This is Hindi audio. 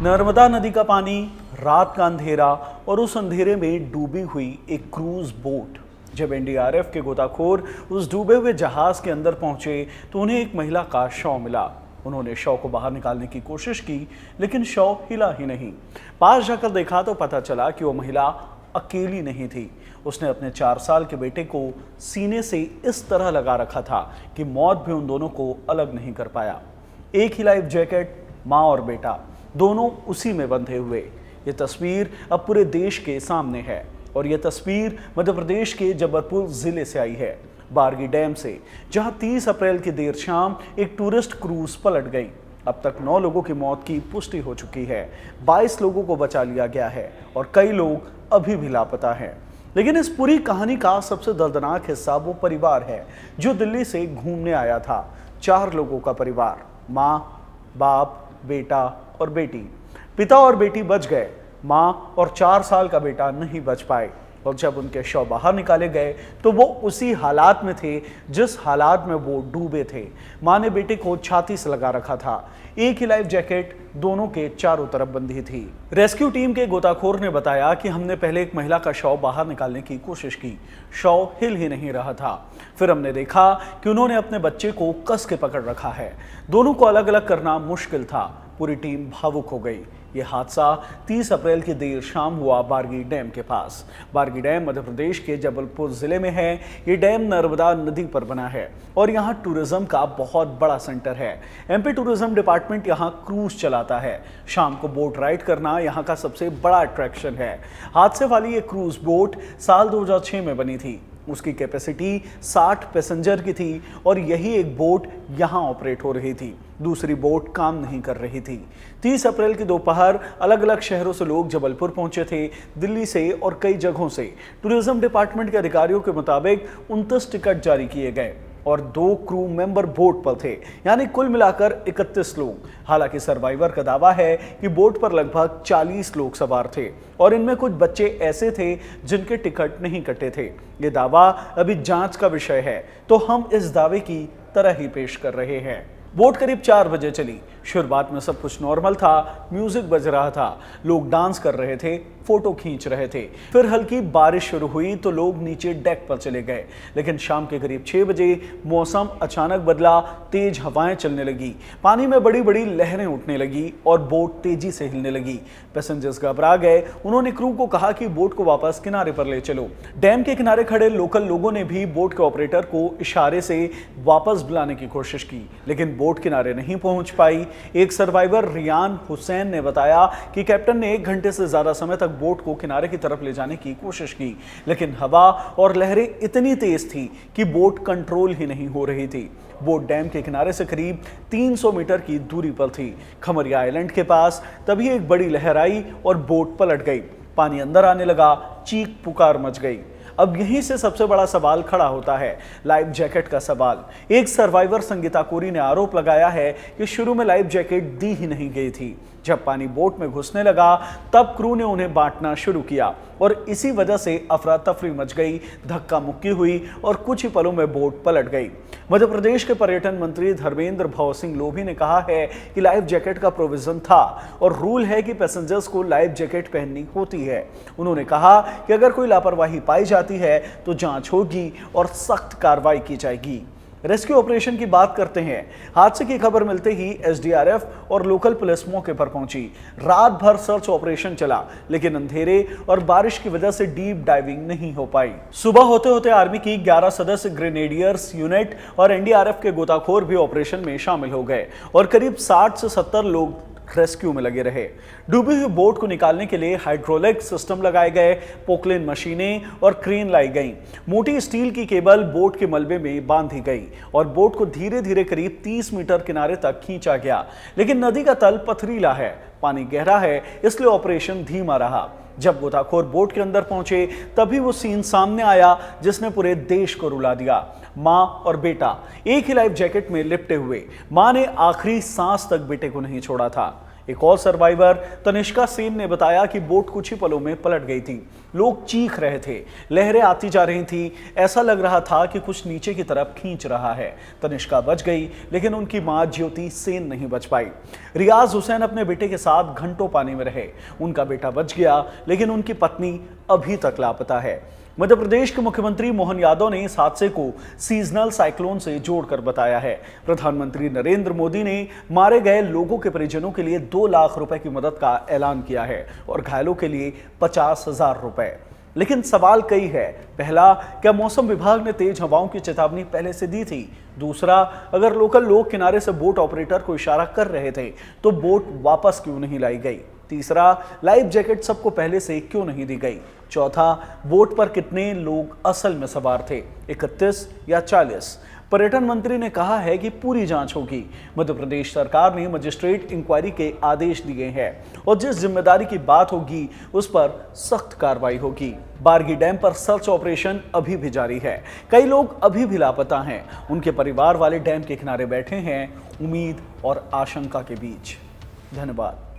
नर्मदा नदी का पानी, रात का अंधेरा और उस अंधेरे में डूबी हुई एक क्रूज बोट। जब एनडीआरएफ के गोताखोर उस डूबे हुए जहाज के अंदर पहुंचे तो उन्हें एक महिला का शव मिला। उन्होंने शव को बाहर निकालने की कोशिश की, लेकिन शव हिला ही नहीं। पास जाकर देखा तो पता चला कि वो महिला अकेली नहीं थी। उसने अपने 4 साल के बेटे को सीने से इस तरह लगा रखा था कि मौत भी उन दोनों को अलग नहीं कर पाया। एक ही लाइफ जैकेट, माँ और बेटा, दोनों उसी में बंधे हुए। ये तस्वीर अब पूरे देश के सामने है और ये तस्वीर मध्य प्रदेश के जबलपुर जिले से आई है, बारगी डैम से, जहां 30 अप्रैल की देर शाम एक टूरिस्ट क्रूज पलट गई। अब तक 9 लोगों की मौत की पुष्टि हो चुकी है, 22 लोगों को बचा लिया गया है और कई लोग अभी भी लापता हैं। लेकिन इस पूरी कहानी का सबसे दर्दनाक हिस्सा वो परिवार है जो दिल्ली से घूमने आया था। 4 लोगों का परिवार, माँ, बाप, बेटा और बेटी। पिता और बेटी बच गए, माँ और 4 साल का बेटा नहीं बच पाए। और जब उनके शव बाहर निकाले गए तो वो उसी हालात में थे जिस हालात में वो डूबे थे। माँ ने बेटे को छाती से लगा रखा था। एक ही लाइफ जैकेट दोनों के चारों तरफ बंधी थी। रेस्क्यू टीम के गोताखोर ने बताया कि हमने पहले एक महिला का शव बाहर निकालने की कोशिश की। शव हिल ही नहीं रहा था। फिर हमने देखा कि उन्होंने अपने बच्चे को कस के पकड़ रखा है। दोनों को अलग अलग करना मुश्किल था। पूरी टीम भावुक हो गई। ये हादसा 30 अप्रैल की देर शाम हुआ बारगी डैम के पास। बारगी डैम मध्य प्रदेश के जबलपुर जिले में है। ये डैम नर्मदा नदी पर बना है और यहाँ टूरिज्म का बहुत बड़ा सेंटर है। एमपी टूरिज्म डिपार्टमेंट यहाँ क्रूज चलाता है। शाम को बोट राइड करना यहाँ का सबसे बड़ा अट्रैक्शन है। हादसे वाली ये क्रूज बोट साल 2006 में बनी थी। उसकी कैपेसिटी 60 पैसेंजर की थी और यही एक बोट यहाँ ऑपरेट हो रही थी। दूसरी बोट काम नहीं कर रही थी। 30 अप्रैल की दोपहर अलग अलग शहरों से लोग जबलपुर पहुंचे थे, दिल्ली से और कई जगहों से। टूरिज्म डिपार्टमेंट के अधिकारियों के मुताबिक 29 टिकट जारी किए गए और 2 क्रू मेंबर बोट पर थे, यानी कुल मिलाकर 31 लोग। हालांकि सर्वाइवर का दावा है कि बोट पर लगभग 40 लोग सवार थे और इनमें कुछ बच्चे ऐसे थे जिनके टिकट नहीं कटे थे। ये दावा अभी जांच का विषय है, तो हम इस दावे की तरह ही पेश कर रहे हैं। बोट करीब 4 बजे चली। शुरुआत में सब कुछ नॉर्मल था, म्यूजिक बज रहा था, लोग डांस कर रहे थे, फोटो खींच रहे थे। फिर हल्की बारिश शुरू हुई तो लोग नीचे डेक पर चले गए। लेकिन शाम के करीब 6 बजे मौसम अचानक बदला, तेज हवाएं चलने लगी, पानी में बड़ी बड़ी लहरें उठने लगी और बोट तेजी से हिलने लगी। पैसेंजर्स घबरा गए। उन्होंने क्रू को कहा कि बोट को वापस किनारे पर ले चलो। डैम के किनारे खड़े लोकल लोगों ने भी बोट के ऑपरेटर को इशारे से वापस बुलाने की कोशिश की, लेकिन बोट किनारे नहीं पहुंच पाई। एक सर्वाइवर रियान हुसैन ने बताया कि कैप्टन ने 1 घंटे से ज्यादा समय तक बोट को किनारे की तरफ ले जाने की कोशिश की, लेकिन हवा और लहरें इतनी तेज थी कि बोट कंट्रोल ही नहीं हो रही थी। बोट डैम के किनारे से करीब 300 मीटर की दूरी पर थी, खमरिया आइलैंड के पास। तभी एक बड़ी लहर आई और बोट पलट गई। पानी अंदर आने लगा, चीख पुकार मच गई। अब यहीं से सबसे बड़ा सवाल खड़ा होता है, लाइफ जैकेट का सवाल। एक सर्वाइवर संगीता कोरी ने आरोप लगाया है कि शुरू में लाइफ जैकेट दी ही नहीं गई थी। जब पानी बोट में घुसने लगा तब क्रू ने उन्हें बांटना शुरू किया और इसी वजह से अफरा तफरी मच गई, धक्का मुक्की हुई और कुछ ही पलों में बोट पलट गई। मध्य प्रदेश के पर्यटन मंत्री धर्मेंद्र भव सिंह लोभी ने कहा है कि लाइफ जैकेट का प्रोविजन था और रूल है कि पैसेंजर्स को लाइफ जैकेट पहननी होती है। उन्होंने कहा कि अगर कोई लापरवाही पाई जाती है तो जांच होगी और सख्त कार्रवाई की जाएगी। रेस्क्यू ऑपरेशन की बात करते हैं। हादसे की खबर मिलते ही एसडीआरएफ और लोकल पुलिस मौके पर पहुंची। रात भर सर्च ऑपरेशन चला, लेकिन अंधेरे और बारिश की वजह से डीप डाइविंग नहीं हो पाई। सुबह होते होते आर्मी की 11 सदस्य ग्रेनेडियर्स यूनिट और एनडीआरएफ के गोताखोर भी ऑपरेशन में शामिल हो गए और करीब 60 से 70 लोग रेस्क्यू में लगे रहे। डूबी हुई बोट को निकालने के लिए हाइड्रोलिक सिस्टम लगाए गए, पोकलेन मशीनें और क्रेन लाई गई। मोटी स्टील की केबल बोट के मलबे में बांधी गई और बोट को धीरे धीरे करीब 30 मीटर किनारे तक खींचा गया। लेकिन नदी का तल पथरीला है, पानी गहरा है, इसलिए ऑपरेशन धीमा रहा। जब गोताखोर बोट के अंदर पहुंचे तभी वो सीन सामने आया जिसने पूरे देश को रुला दिया। माँ और बेटा एक ही लाइफ जैकेट में लिपटे हुए। माँ ने आखिरी सांस तक बेटे को नहीं छोड़ा था। एक और सर्वाइवर तनिष्का सेन ने बताया कि बोट कुछ ही पलों में पलट गई थी। लोग चीख रहे थे, लहरें आती जा रही थी, ऐसा लग रहा था कि कुछ नीचे की तरफ खींच रहा है। तनिष्का बच गई, लेकिन उनकी मां ज्योति सेन नहीं बच पाई। रियाज हुसैन अपने बेटे के साथ घंटों पानी में रहे। उनका बेटा बच गया, लेकिन उनकी पत्नी अभी तक लापता है। मध्य प्रदेश के मुख्यमंत्री मोहन यादव ने इस हादसे को सीजनल साइक्लोन से जोड़कर बताया है। प्रधानमंत्री नरेंद्र मोदी ने मारे गए लोगों के परिजनों के लिए 2 लाख रुपए की मदद का ऐलान किया है और घायलों के लिए 50,000 रुपए। लेकिन सवाल कई है। पहला, क्या मौसम विभाग ने तेज हवाओं की चेतावनी पहले से दी थी? दूसरा, अगर लोकल लोग किनारे से बोट ऑपरेटर को इशारा कर रहे थे तो बोट वापस क्यों नहीं लाई गई? तीसरा, लाइफ जैकेट सबको पहले से क्यों नहीं दी गई? चौथा, बोट पर कितने लोग असल में सवार थे, 31 या 40? पर्यटन मंत्री ने कहा है कि पूरी जांच होगी। मध्य प्रदेश सरकार ने मजिस्ट्रेट इंक्वायरी के आदेश दिए हैं और जिस जिम्मेदारी की बात होगी उस पर सख्त कार्रवाई होगी। बारगी डैम पर सर्च ऑपरेशन अभी भी जारी है। कई लोग अभी भी लापता हैं। उनके परिवार वाले डैम के किनारे बैठे हैं, उम्मीद और आशंका के बीच। धन्यवाद।